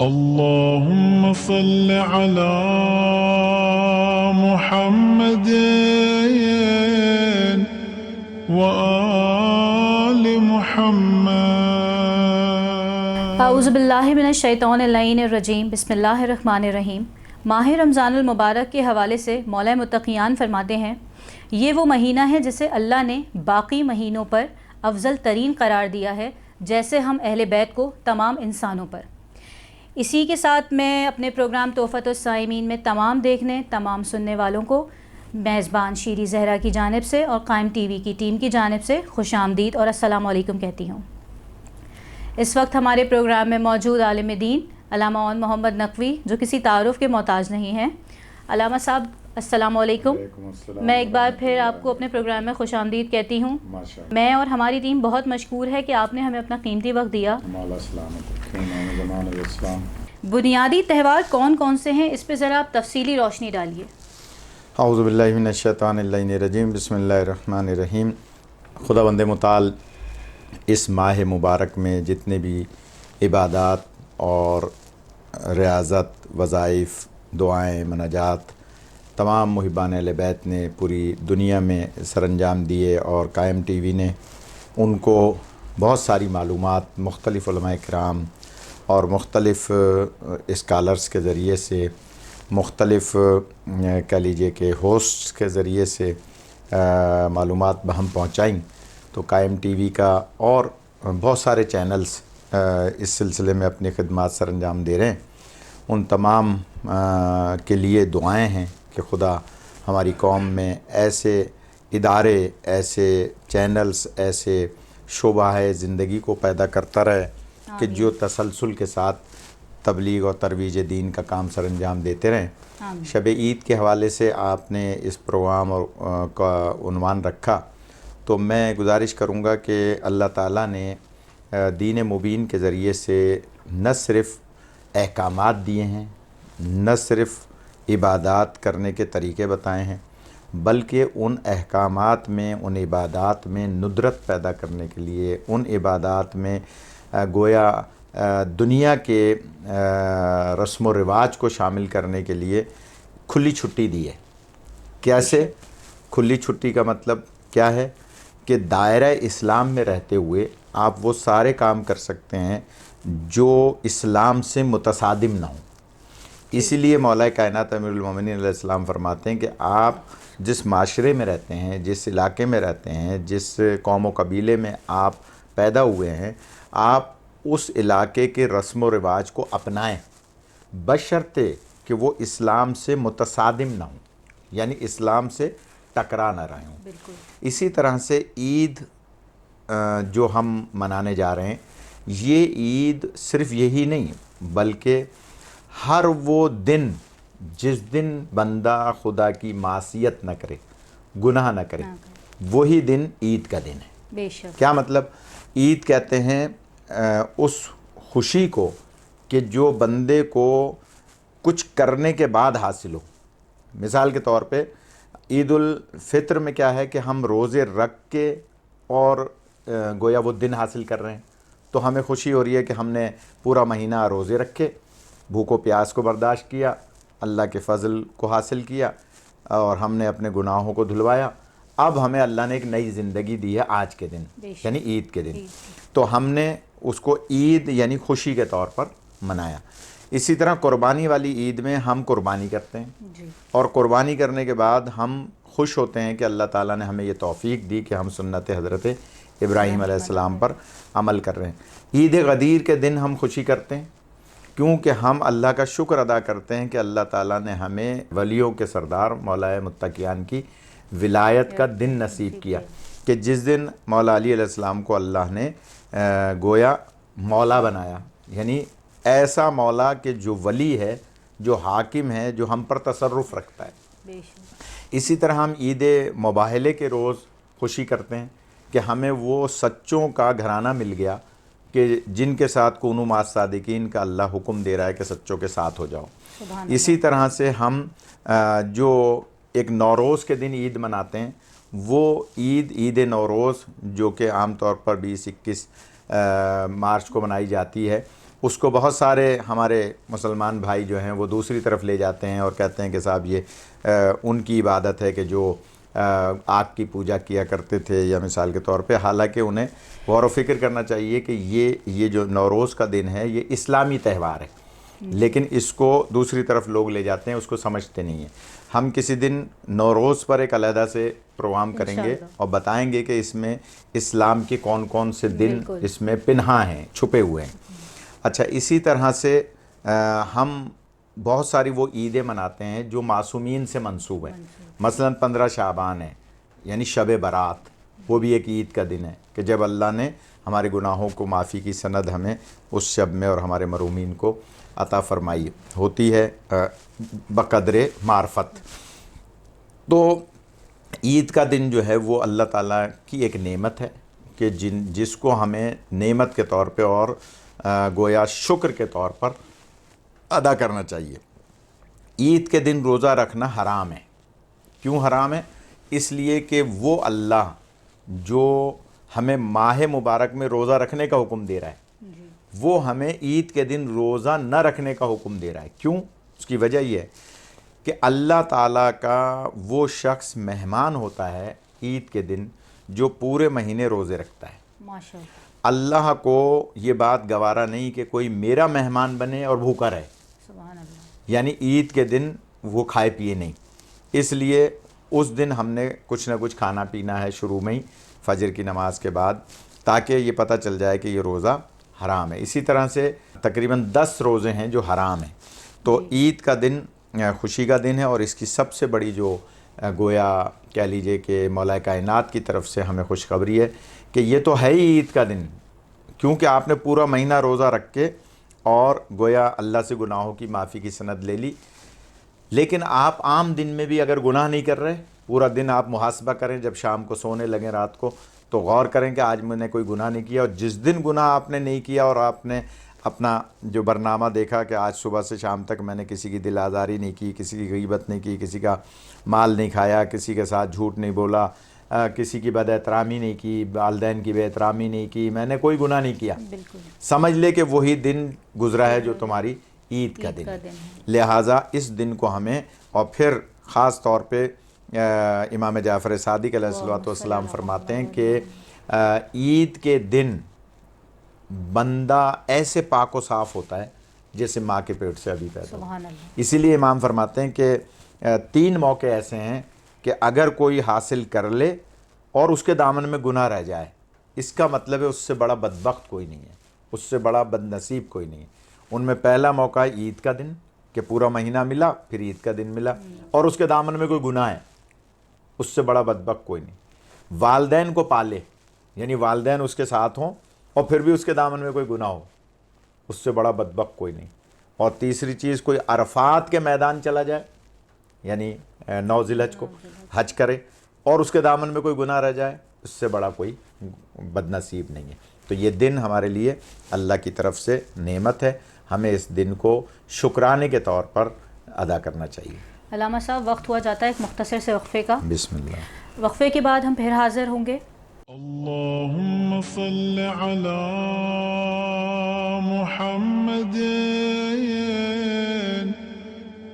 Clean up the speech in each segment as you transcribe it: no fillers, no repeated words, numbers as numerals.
اللهم صل على محمد وآل محمد۔ اعوذ باللہ من الشیطان اللعین الرجیم، بسم اللہ الرحمن الرحیم۔ ماہ رمضان المبارک کے حوالے سے مولا متقیان فرماتے ہیں، یہ وہ مہینہ ہے جسے اللہ نے باقی مہینوں پر افضل ترین قرار دیا ہے، جیسے ہم اہل بیت کو تمام انسانوں پر۔ اسی کے ساتھ میں اپنے پروگرام تحفۃ الصائمین میں تمام دیکھنے، تمام سننے والوں کو میزبان شیری زہرا کی جانب سے اور قائم ٹی وی کی ٹیم کی جانب سے خوش آمدید اور السلام علیکم کہتی ہوں۔ اس وقت ہمارے پروگرام میں موجود عالم دین علامہ عون محمد نقوی، جو کسی تعارف کے محتاج نہیں ہیں۔ علامہ صاحب السلام علیکم۔ میں ایک بار پھر آپ کو اپنے پروگرام میں خوش آمدید کہتی ہوں۔ میں اور ہماری ٹیم بہت مشکور ہے کہ آپ نے ہمیں اپنا قیمتی وقت دیا۔ بنیادی تہوار کون کون سے ہیں، اس پہ ذرا آپ تفصیلی روشنی ڈالیے۔ اعوذ باللہ من الشیطان اللعین الرجیم، بسم اللہ الرحمن الرحیم۔ خدا بند متعال اس ماہ مبارک میں جتنے بھی عبادات اور ریاضت، وظائف، دعائیں، مناجات تمام محبان اہل بیت نے پوری دنیا میں سر انجام دیے، اور قائم ٹی وی نے ان کو بہت ساری معلومات مختلف علماء کرام اور مختلف اسکالرز کے ذریعے سے، مختلف کہہ لیجیے کہ ہوسٹس کے ذریعے سے معلومات بہم پہنچائیں۔ تو قائم ٹی وی کا اور بہت سارے چینلز اس سلسلے میں اپنی خدمات سر انجام دے رہے ہیں۔ ان تمام کے لیے دعائیں ہیں کہ خدا ہماری قوم میں ایسے ادارے، ایسے چینلز، ایسے شعبہ زندگی کو پیدا کرتا رہے کہ جو تسلسل کے ساتھ تبلیغ اور ترویج دین کا کام سر انجام دیتے رہیں۔ شب عید کے حوالے سے آپ نے اس پروگرام کا عنوان رکھا، تو میں گزارش کروں گا کہ اللہ تعالیٰ نے دین مبین کے ذریعے سے نہ صرف احکامات دیے ہیں، نہ صرف عبادات کرنے کے طریقے بتائے ہیں، بلکہ ان احکامات میں، ان عبادات میں ندرت پیدا کرنے کے لیے، ان عبادات میں گویا دنیا کے رسم و رواج کو شامل کرنے کے لیے کھلی چھٹی دی ہے۔ کیسے کھلی چھٹی کا مطلب کیا ہے؟ کہ دائرہ اسلام میں رہتے ہوئے آپ وہ سارے کام کر سکتے ہیں جو اسلام سے متصادم نہ ہوں۔ اسی لیے مولا کائنات امیر المومنین علیہ السلام فرماتے ہیں کہ آپ جس معاشرے میں رہتے ہیں، جس علاقے میں رہتے ہیں، جس قوم و قبیلے میں آپ پیدا ہوئے ہیں، آپ اس علاقے کے رسم و رواج کو اپنائیں، بشرطے کہ وہ اسلام سے متصادم نہ ہوں، یعنی اسلام سے ٹکرا نہ رہے ہوں۔ اسی طرح سے عید جو ہم منانے جا رہے ہیں، یہ عید صرف یہی نہیں بلکہ ہر وہ دن جس دن بندہ خدا کی معصیت نہ کرے، گناہ نہ کرے، وہی دن عید کا دن ہے۔ بے شک۔ کیا مطلب؟ عید کہتے ہیں اس خوشی کو کہ جو بندے کو کچھ کرنے کے بعد حاصل ہو۔ مثال کے طور پہ عید الفطر میں کیا ہے کہ ہم روزے رکھ کے اور گویا وہ دن حاصل کر رہے ہیں، تو ہمیں خوشی ہو رہی ہے کہ ہم نے پورا مہینہ روزے رکھے، بھوک و پیاس کو برداشت کیا، اللہ کے فضل کو حاصل کیا، اور ہم نے اپنے گناہوں کو دھلوایا۔ اب ہمیں اللہ نے ایک نئی زندگی دی ہے آج کے دن، یعنی عید کے دن، تو ہم نے اس کو عید یعنی خوشی کے طور پر منایا۔ اسی طرح قربانی والی عید میں ہم قربانی کرتے ہیں، اور قربانی کرنے کے بعد ہم خوش ہوتے ہیں کہ اللہ تعالیٰ نے ہمیں یہ توفیق دی کہ ہم سنت حضرت ابراہیم علیہ السلام پر عمل کر رہے ہیں۔ عید غدیر کے دن ہم خوشی کرتے ہیں کیونکہ ہم اللہ کا شکر ادا کرتے ہیں کہ اللہ تعالیٰ نے ہمیں ولیوں کے سردار مولا متقیان کی ولایت کا دن نصیب کیا، کہ جس دن مولا علی علیہ السلام کو اللہ نے گویا مولا بنایا، یعنی ایسا مولا کہ جو ولی ہے، جو حاکم ہے، جو ہم پر تصرف رکھتا ہے۔ اسی طرح ہم عید مباہلے کے روز خوشی کرتے ہیں کہ ہمیں وہ سچوں کا گھرانہ مل گیا کہ جن کے ساتھ کونوا مع الصادقین کا اللہ حکم دے رہا ہے کہ سچوں کے ساتھ ہو جاؤ۔ اسی طرح سے ہم جو ایک نوروز کے دن عید مناتے ہیں، وہ عید نوروز جو کہ عام طور پر 20-21 مارچ کو منائی جاتی ہے، اس کو بہت سارے ہمارے مسلمان بھائی جو ہیں وہ دوسری طرف لے جاتے ہیں اور کہتے ہیں کہ صاحب یہ ان کی عبادت ہے کہ جو آگ کی پوجا کیا کرتے تھے یا مثال کے طور پہ، حالانکہ انہیں غور و فکر کرنا چاہیے کہ یہ جو نوروز کا دن ہے یہ اسلامی تہوار ہے، لیکن اس کو دوسری طرف لوگ لے جاتے ہیں، اس کو سمجھتے نہیں ہیں۔ ہم کسی دن نوروز پر ایک علیحدہ سے پروگرام کریں گے اور بتائیں گے کہ اس میں اسلام کے کون کون سے دن اس میں پنہاں ہیں، چھپے ہوئے ہیں۔ اچھا، اسی طرح سے ہم بہت ساری وہ عیدیں مناتے ہیں جو معصومین سے منسوب ہیں، مثلا 15 شعبان ہے یعنی شب برات، وہ بھی ایک عید کا دن ہے کہ جب اللہ نے ہمارے گناہوں کو معافی کی سند ہمیں اس شب میں اور ہمارے مرحومین کو عطا فرمائی ہوتی ہے بقدر معرفت۔ تو عید کا دن جو ہے وہ اللہ تعالیٰ کی ایک نعمت ہے کہ جس کو ہمیں نعمت کے طور پہ اور گویا شکر کے طور پر ادا کرنا چاہیے۔ عید کے دن روزہ رکھنا حرام ہے۔ کیوں حرام ہے؟ اس لیے کہ وہ اللہ جو ہمیں ماہ مبارک میں روزہ رکھنے کا حکم دے رہا ہے وہ ہمیں عید کے دن روزہ نہ رکھنے کا حکم دے رہا ہے۔ کیوں؟ اس کی وجہ یہ ہے کہ اللہ تعالیٰ کا وہ شخص مہمان ہوتا ہے عید کے دن جو پورے مہینے روزے رکھتا ہے۔ ماشاءاللہ۔ اللہ کو یہ بات گوارا نہیں کہ کوئی میرا مہمان بنے اور بھوکا رہے، سبحان اللہ۔ یعنی عید کے دن وہ کھائے پیے نہیں۔ اس لیے اس دن ہم نے کچھ نہ کچھ کھانا پینا ہے شروع میں ہی فجر کی نماز کے بعد، تاکہ یہ پتہ چل جائے کہ یہ روزہ حرام ہے۔ اسی طرح سے تقریباً 10 روزے ہیں جو حرام ہیں۔ تو عید کا دن خوشی کا دن ہے، اور اس کی سب سے بڑی جو گویا کہہ لیجئے کہ مولا کائنات کی طرف سے ہمیں خوشخبری ہے کہ یہ تو ہے ہی عید کا دن، کیونکہ آپ نے پورا مہینہ روزہ رکھ کے اور گویا اللہ سے گناہوں کی معافی کی سند لے لی۔ لیکن آپ عام دن میں بھی اگر گناہ نہیں کر رہے، پورا دن آپ محاسبہ کریں، جب شام کو سونے لگیں رات کو تو غور کریں کہ آج میں نے کوئی گناہ نہیں کیا، اور جس دن گناہ آپ نے نہیں کیا اور آپ نے اپنا جو برنامہ دیکھا کہ آج صبح سے شام تک میں نے کسی کی دل آزاری نہیں کی، کسی کی غیبت نہیں کی، کسی کا مال نہیں کھایا، کسی کے ساتھ جھوٹ نہیں بولا، کسی کی بد احترامی نہیں کی، والدین کی بے احترامی نہیں کی، میں نے کوئی گناہ نہیں کیا، سمجھ لے کہ وہی دن گزرا ہے جو تمہاری عید کا دن ہے۔ لہٰذا اس دن کو ہمیں، اور پھر خاص طور پہ امام جعفر صادق علیہ الصلوۃ والسلام فرماتے ہیں کہ عید کے دن بندہ ایسے پاک و صاف ہوتا ہے جیسے ماں کے پیٹ سے ابھی پیدا ہوا۔ اسی لیے امام فرماتے ہیں کہ 3 موقع ایسے ہیں کہ اگر کوئی حاصل کر لے اور اس کے دامن میں گناہ رہ جائے، اس کا مطلب ہے اس سے بڑا بدبخت کوئی نہیں ہے، اس سے بڑا بد نصیب کوئی نہیں ہے۔ ان میں پہلا موقع ہے عید کا دن کہ پورا مہینہ ملا، پھر عید کا دن ملا اور اس کے دامن میں کوئی گناہ ہے، اس سے بڑا بدبخت کوئی نہیں۔ والدین کو پالے، یعنی والدین اس کے ساتھ ہوں اور پھر بھی اس کے دامن میں کوئی گناہ ہو، اس سے بڑا بدبخت کوئی نہیں۔ اور تیسری چیز، کوئی عرفات کے میدان چلا جائے، یعنی 9 ذی الحج کو حج کرے اور اس کے دامن میں کوئی گناہ رہ جائے، اس سے بڑا کوئی بد نصیب نہیں ہے۔ تو یہ دن ہمارے لیے اللہ کی طرف سے نعمت ہے، ہمیں اس دن کو شکرانے کے طور پر ادا کرنا چاہیے۔ علامہ صاحب، وقت ہوا جاتا ہے ایک مختصر سے وقفے کا۔ بسم اللہ۔ وقفے کے بعد ہم پھر حاضر ہوں گے۔ اللهم صل على محمد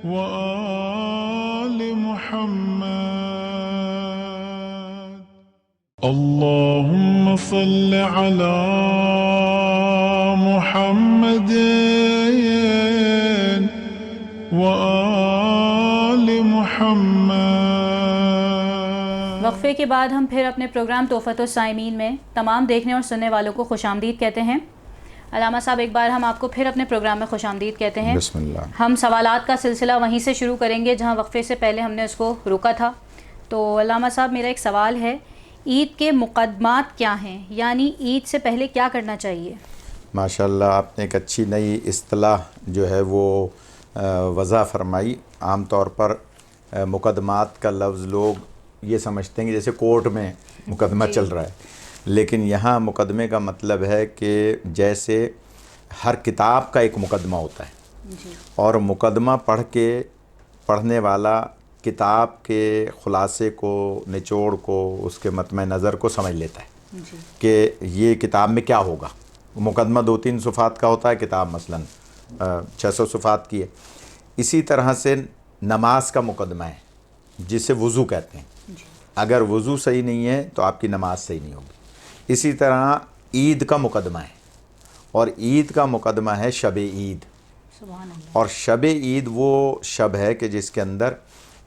وآل محمد اللهم صل على محمد وآل محمد۔ وقفے کے بعد ہم پھر اپنے پروگرام تحفۃ الصائمین میں تمام دیکھنے اور سننے والوں کو خوش آمدید کہتے ہیں۔ علامہ صاحب، ایک بار ہم آپ کو پھر اپنے پروگرام میں خوش آمدید کہتے ہیں۔ بسم اللہ۔ ہم سوالات کا سلسلہ وہیں سے شروع کریں گے جہاں وقفے سے پہلے ہم نے اس کو روکا تھا۔ تو علامہ صاحب، میرا ایک سوال ہے، عید کے مقدمات کیا ہیں؟ یعنی عید سے پہلے کیا کرنا چاہیے؟ ماشاءاللہ، آپ نے ایک اچھی نئی اصطلاح جو ہے وہ وضع فرمائی۔ عام طور پر مقدمات کا لفظ لوگ یہ سمجھتے ہیں کہ جیسے کورٹ میں مقدمہ چل رہا ہے، لیکن یہاں مقدمے کا مطلب ہے کہ جیسے ہر کتاب کا ایک مقدمہ ہوتا ہے اور مقدمہ پڑھنے والا کتاب کے خلاصے کو، نچوڑ کو، اس کے مطمع نظر کو سمجھ لیتا ہے کہ یہ کتاب میں کیا ہوگا۔ مقدمہ 2-3 صفحات کا ہوتا ہے، کتاب مثلاً 600 صفحات کی ہے۔ اسی طرح سے نماز کا مقدمہ ہے جسے وضو کہتے ہیں، اگر وضو صحیح نہیں ہے تو آپ کی نماز صحیح نہیں ہوگی۔ اسی طرح عید کا مقدمہ ہے، اور عید کا مقدمہ ہے شب عید، سبحان اللہ۔ اور شب عید وہ شب ہے کہ جس کے اندر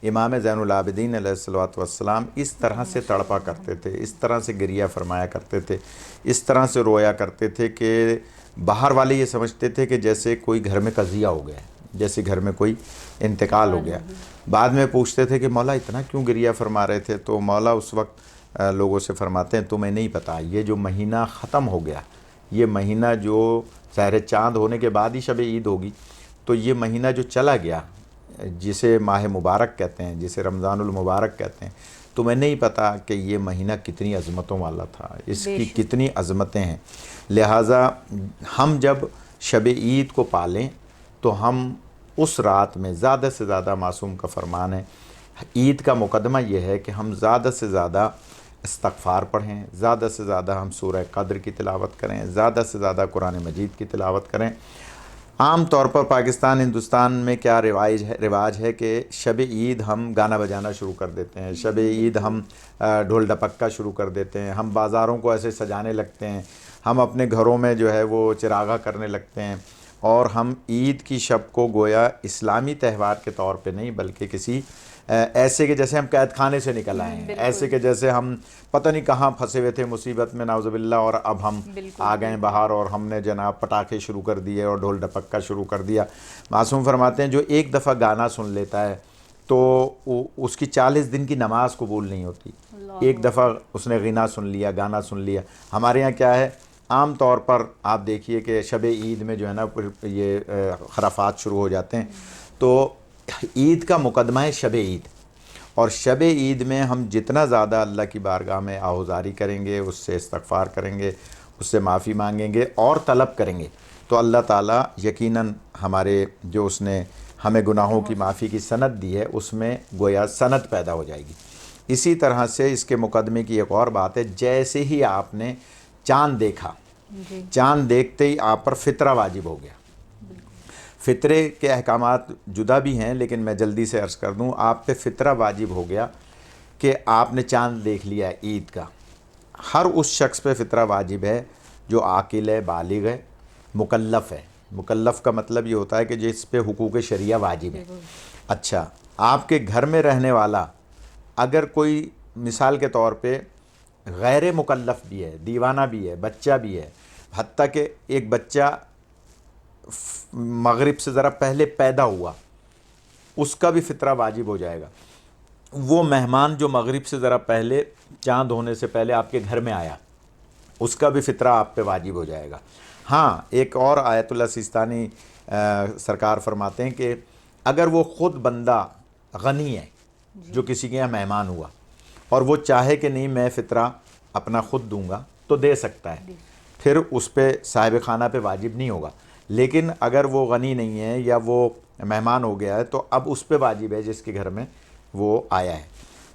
امام زین العابدین علیہ الصلوۃ والسلام اس طرح سے تڑپا کرتے تھے، اس طرح سے گریہ فرمایا کرتے تھے، اس طرح سے رویا کرتے تھے کہ باہر والے یہ سمجھتے تھے کہ جیسے کوئی گھر میں قضیہ ہو گیا ہے، جیسے گھر میں کوئی انتقال ہو گیا۔ بعد میں پوچھتے تھے کہ مولا اتنا کیوں گریہ فرما رہے تھے؟ تو مولا اس وقت لوگوں سے فرماتے ہیں تمہیں نہیں پتہ، یہ جو مہینہ ختم ہو گیا، یہ مہینہ جو ظاہر چاند ہونے کے بعد ہی شب عید ہوگی، تو یہ مہینہ جو چلا گیا جسے ماہ مبارک کہتے ہیں، جسے رمضان المبارک کہتے ہیں، تمہیں نہیں پتہ کہ یہ مہینہ کتنی عظمتوں والا تھا، اس کی کتنی عظمتیں ہیں۔ لہٰذا ہم جب شب عید کو پالیں تو ہم اس رات میں زیادہ سے زیادہ، معصوم کا فرمان ہے، عید کا مقدمہ یہ ہے کہ ہم زیادہ سے زیادہ استغفار پڑھیں، زیادہ سے زیادہ ہم سورہ قدر کی تلاوت کریں، زیادہ سے زیادہ قرآن مجید کی تلاوت کریں۔ عام طور پر پاکستان، ہندوستان میں کیا رواج ہے کہ شب عید ہم گانا بجانا شروع کر دیتے ہیں، شب عید ہم ڈھول ڈپکا شروع کر دیتے ہیں، ہم بازاروں کو ایسے سجانے لگتے ہیں، ہم اپنے گھروں میں جو ہے وہ چراغاں کرنے لگتے ہیں، اور ہم عید کی شب کو گویا اسلامی تہوار کے طور پہ نہیں بلکہ کسی ایسے کہ جیسے ہم قید خانے سے نکل آئے ہیں، ایسے کہ جیسے ہم پتہ نہیں کہاں پھنسے ہوئے تھے مصیبت میں نعوذ باللہ، اور اب ہم آ گئے باہر اور ہم نے جناب پٹاخے شروع کر دیے اور ڈھول ڈپکا شروع کر دیا۔ معصوم فرماتے ہیں جو ایک دفعہ گانا سن لیتا ہے تو اس کی 40 دن کی نماز قبول نہیں ہوتی۔ ایک دفعہ اس نے غنا سن لیا، گانا سن لیا۔ ہمارے ہاں کیا ہے، عام طور پر آپ دیکھیے کہ شب عید میں جو ہے نا یہ خرافات شروع ہو جاتے ہیں۔ تو عید کا مقدمہ ہے شب عید، اور شب عید میں ہم جتنا زیادہ اللہ کی بارگاہ میں آہوزاری کریں گے، اس سے استغفار کریں گے، اس سے معافی مانگیں گے اور طلب کریں گے، تو اللہ تعالیٰ یقیناً ہمارے جو اس نے ہمیں گناہوں کی معافی کی سند دی ہے اس میں گویا سند پیدا ہو جائے گی۔ اسی طرح سے اس کے مقدمے کی ایک اور بات ہے، جیسے ہی آپ نے چاند دیکھا، چاند دیکھتے ہی آپ پر فطرہ واجب ہو گیا۔ فطرے کے احکامات جدا بھی ہیں، لیکن میں جلدی سے عرض کر دوں، آپ پہ فطرہ واجب ہو گیا کہ آپ نے چاند دیکھ لیا عید کا۔ ہر اس شخص پہ فطرہ واجب ہے جو عاقل ہے، بالغ ہے، مکلف ہے۔ مکلف کا مطلب یہ ہوتا ہے کہ جس پہ حقوق شرعیہ واجب ہے۔ اچھا، آپ کے گھر میں رہنے والا اگر کوئی مثال کے طور پہ غیر مکلف بھی ہے، دیوانہ بھی ہے، بچہ بھی ہے، حتیٰ کہ ایک بچہ مغرب سے ذرا پہلے پیدا ہوا، اس کا بھی فطرہ واجب ہو جائے گا۔ وہ مہمان جو مغرب سے ذرا پہلے، چاند ہونے سے پہلے آپ کے گھر میں آیا، اس کا بھی فطرہ آپ پہ واجب ہو جائے گا۔ ہاں، ایک اور آیت اللہ سیستانی سرکار فرماتے ہیں کہ اگر وہ خود بندہ غنی ہے جو کسی کے یہاں مہمان ہوا، اور وہ چاہے کہ نہیں میں فطرہ اپنا خود دوں گا تو دے سکتا ہے، پھر اس پہ صاحب خانہ پہ واجب نہیں ہوگا۔ لیکن اگر وہ غنی نہیں ہے یا وہ مہمان ہو گیا ہے تو اب اس پہ واجب ہے جس کے گھر میں وہ آیا ہے۔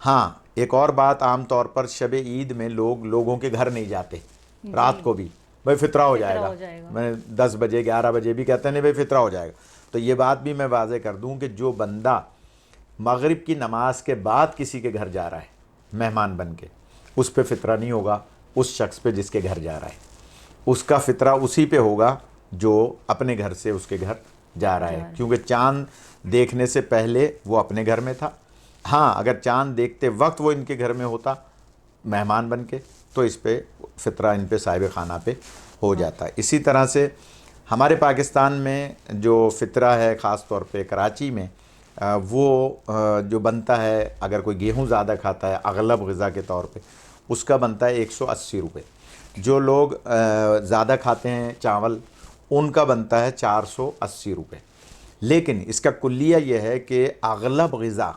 ہاں، ایک اور بات، عام طور پر شب عید میں لوگوں کے گھر نہیں جاتے رات کو بھی، بھائی فطرہ ہو جائے گا، میں 10 بجے 11 بجے بھی کہتے ہیں نہیں بھائی فطرہ ہو جائے گا۔ تو یہ بات بھی میں واضح کر دوں کہ جو بندہ مغرب کی نماز کے بعد کسی کے گھر جا رہا ہے مہمان بن کے، اس پہ فطرہ نہیں ہوگا اس شخص پہ جس کے گھر جا رہا ہے، اس کا فطرہ اسی پہ ہوگا جو اپنے گھر سے اس کے گھر جا رہا ہے، کیونکہ چاند دیکھنے سے پہلے وہ اپنے گھر میں تھا۔ ہاں، اگر چاند دیکھتے وقت وہ ان کے گھر میں ہوتا مہمان بن کے تو اس پہ فطرہ ان پہ صاحب خانہ پہ ہو جاتا ہے۔ اسی طرح سے ہمارے پاکستان میں جو فطرہ ہے، خاص طور پہ کراچی میں، وہ جو بنتا ہے، اگر کوئی گیہوں زیادہ کھاتا ہے اغلب غذا کے طور پہ، اس کا بنتا ہے 180 روپے۔ جو لوگ زیادہ کھاتے ہیں چاول، ان کا بنتا ہے 480 روپے۔ لیکن اس کا کلیہ یہ ہے کہ اغلب غذا،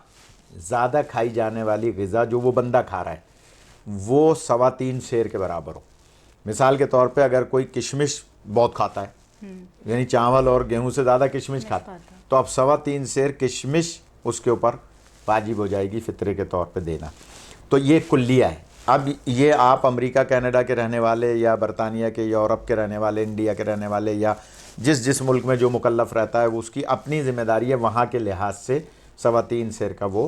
زیادہ کھائی جانے والی غذا جو وہ بندہ کھا رہا ہے، وہ 3.25 سیر کے برابر ہو۔ مثال کے طور پہ اگر کوئی کشمش بہت کھاتا ہے، یعنی چاول اور گیہوں سے زیادہ کشمش کھاتا ہے، تو اب 3.25 سیر کشمش اس کے اوپر واجب ہو جائے گی فطرے کے طور پہ دینا۔ تو یہ کلیہ ہے۔ اب یہ آپ امریکہ کینیڈا کے رہنے والے یا برطانیہ کے، یورپ کے رہنے والے، انڈیا کے رہنے والے، یا جس ملک میں جو مکلف رہتا ہے وہ اس کی اپنی ذمہ داری ہے، وہاں کے لحاظ سے 3.25 سیر کا وہ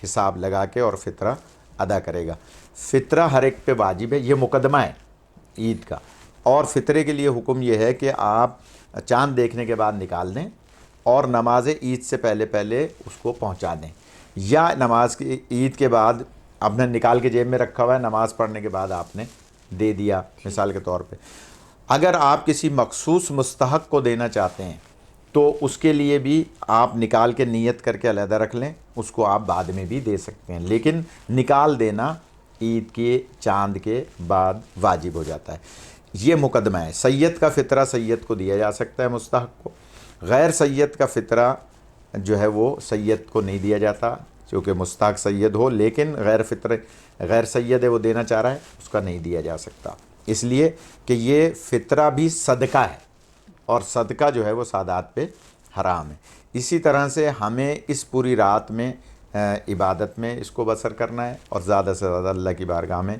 حساب لگا کے اور فطرہ ادا کرے گا۔ فطرہ ہر ایک پہ واجب ہے، یہ مقدمہ ہے عید کا۔ اور فطرے کے لیے حکم یہ ہے کہ آپ چاند دیکھنے کے بعد نکال دیں اور نماز عید سے پہلے اس کو پہنچا دیں، یا نماز کی عید کے بعد آپ نے نکال کے جیب میں رکھا ہوا ہے، نماز پڑھنے کے بعد آپ نے دے دیا مثال کے طور پہ۔ اگر آپ کسی مخصوص مستحق کو دینا چاہتے ہیں تو اس کے لیے بھی آپ نکال کے نیت کر کے علیحدہ رکھ لیں، اس کو آپ بعد میں بھی دے سکتے ہیں، لیکن نکال دینا عید کے چاند کے بعد واجب ہو جاتا ہے۔ یہ مقدمہ ہے۔ سید کا فطرہ سید کو دیا جا سکتا ہے، مستحق کو۔ غیر سید کا فطرہ جو ہے وہ سید کو نہیں دیا جاتا، چونکہ مستحق سید ہو لیکن غیر سید ہے، وہ دینا چاہ رہا ہے، اس کا نہیں دیا جا سکتا، اس لیے کہ یہ فطرہ بھی صدقہ ہے، اور صدقہ جو ہے وہ سادات پہ حرام ہے۔ اسی طرح سے ہمیں اس پوری رات میں عبادت میں اس کو بسر کرنا ہے، اور زیادہ سے زیادہ اللہ کی بارگاہ میں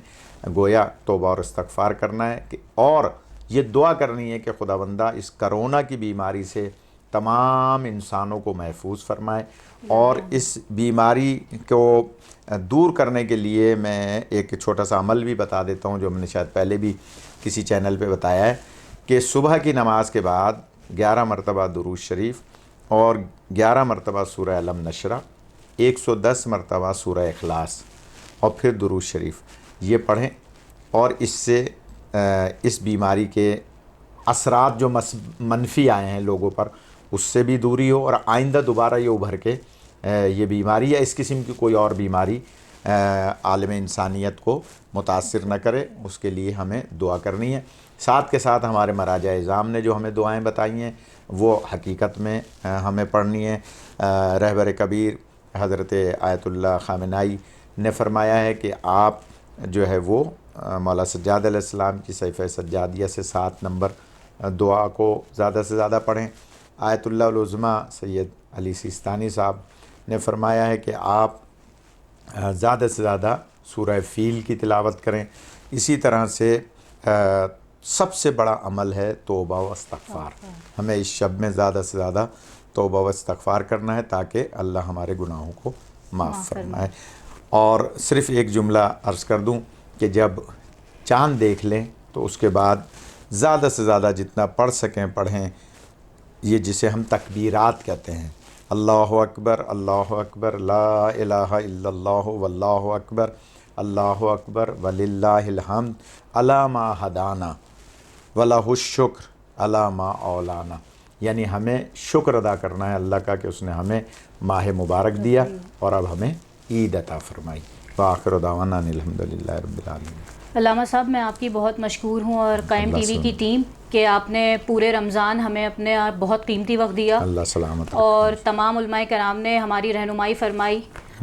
گویا توبہ اور استغفار کرنا ہے، اور یہ دعا کرنی ہے کہ خداوندہ اس کرونا کی بیماری سے تمام انسانوں کو محفوظ فرمائے۔ اور اس بیماری کو دور کرنے کے لیے میں ایک چھوٹا سا عمل بھی بتا دیتا ہوں، جو میں نے شاید پہلے بھی کسی چینل پہ بتایا ہے، کہ صبح کی نماز کے بعد 11 مرتبہ درود شریف اور 11 مرتبہ سورہ علم نشرہ، 110 مرتبہ سورہ اخلاص اور پھر درود شریف یہ پڑھیں، اور اس سے اس بیماری کے اثرات جو منفی آئے ہیں لوگوں پر اس سے بھی دوری ہو، اور آئندہ دوبارہ یہ ابھر کے یہ بیماری یا اس قسم کی کوئی اور بیماری عالم انسانیت کو متاثر نہ کرے، اس کے لیے ہمیں دعا کرنی ہے۔ ساتھ کے ساتھ ہمارے مراجع اعظام نے جو ہمیں دعائیں بتائی ہیں وہ حقیقت میں ہمیں پڑھنی ہے۔ رہبر کبیر حضرت آیت اللہ خامنائی نے فرمایا ہے کہ آپ جو ہے وہ مولا سجاد علیہ السلام کی صحیفہ سجادیہ سے 7 نمبر دعا کو زیادہ سے زیادہ پڑھیں۔ آیت اللہ العظمیٰ سید علی سیستانی صاحب نے فرمایا ہے کہ آپ زیادہ سے زیادہ سورہ فیل کی تلاوت کریں۔ اسی طرح سے سب سے بڑا عمل ہے توبہ و استغفار، ہمیں اس شب میں زیادہ سے زیادہ توبہ و استغفار کرنا ہے تاکہ اللہ ہمارے گناہوں کو معاف فرمائے۔ اور صرف ایک جملہ عرض کر دوں کہ جب چاند دیکھ لیں تو اس کے بعد زیادہ سے زیادہ جتنا پڑھ سکیں پڑھیں، یہ جسے ہم تکبیرات کہتے ہیں، اللہ اکبر لا الہ الا اللہ واللہ اکبر اللہ اکبر وللہ الحمد علی ما ہدانا ولہ الشکر علی ما اولانا، یعنی ہمیں شکر ادا کرنا ہے اللہ کا کہ اس نے ہمیں ماہ مبارک دیا اور اب ہمیں عید عطا فرمائی۔ وآخر دعوانا ان الحمدللہ رب العالمین۔ علامہ صاحب میں آپ کی بہت مشکور ہوں اور قائم ٹی وی کی ٹیم کہ آپ نے پورے رمضان ہمیں اپنے بہت قیمتی وقت دیا، اللہ سلامت، اور تمام علماء کرام نے ہماری رہنمائی فرمائی،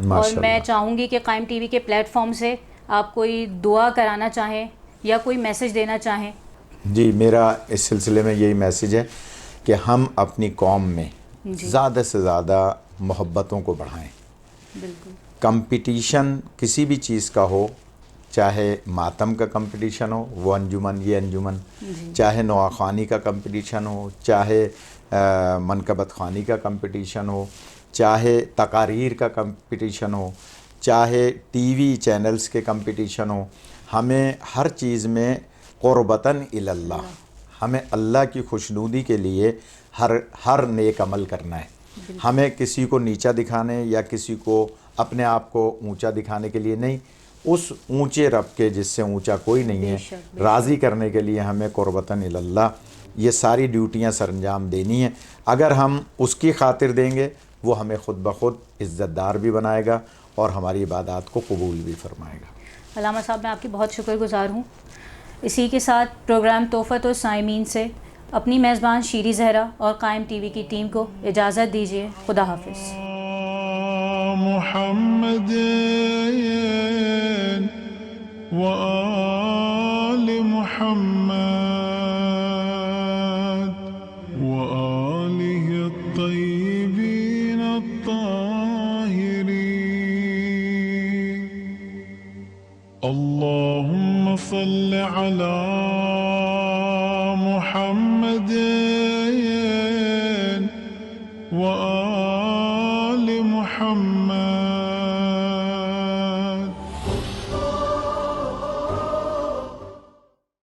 اور میں چاہوں گی کہ قائم ٹی وی کے پلیٹ فارم سے آپ کوئی دعا کرانا چاہیں یا کوئی میسج دینا چاہیں۔ جی، میرا اس سلسلے میں یہی میسج ہے کہ ہم اپنی قوم میں زیادہ سے زیادہ محبتوں کو بڑھائیں۔ بالکل، کمپٹیشن کسی بھی چیز کا ہو، چاہے ماتم کا کمپٹیشن ہو، وہ انجمن یہ انجمن، چاہے نواخوانی کا کمپٹیشن ہو، چاہے منقبت خوانی کا کمپٹیشن ہو، چاہے تقاریر کا کمپٹیشن ہو، چاہے ٹی وی چینلز کے کمپٹیشن ہو، ہمیں ہر چیز میں قربتاً الی اللہ، ہمیں اللہ کی خوشنودی کے لیے ہر نیک عمل کرنا ہے۔ ہمیں کسی کو نیچا دکھانے یا کسی کو اپنے آپ کو اونچا دکھانے کے لیے نہیں، اس اونچے رب کے جس سے اونچا کوئی نہیں ہے راضی کرنے کے لیے ہمیں قربتاً الی اللہ یہ ساری ڈیوٹیاں سر انجام دینی ہیں۔ اگر ہم اس کی خاطر دیں گے وہ ہمیں خود بخود عزت دار بھی بنائے گا اور ہماری عبادات کو قبول بھی فرمائے گا۔ علامہ صاحب میں آپ کی بہت شکر گزار ہوں۔ اسی کے ساتھ پروگرام تحفت و سائمین سے اپنی میزبان شیری زہرا اور قائم ٹی وی کی ٹیم کو اجازت دیجیے۔ خدا حافظ۔ محمد وآل محمد وآلہ الطیبین الطاہرین۔ اللہ صل على محمد وآل محمد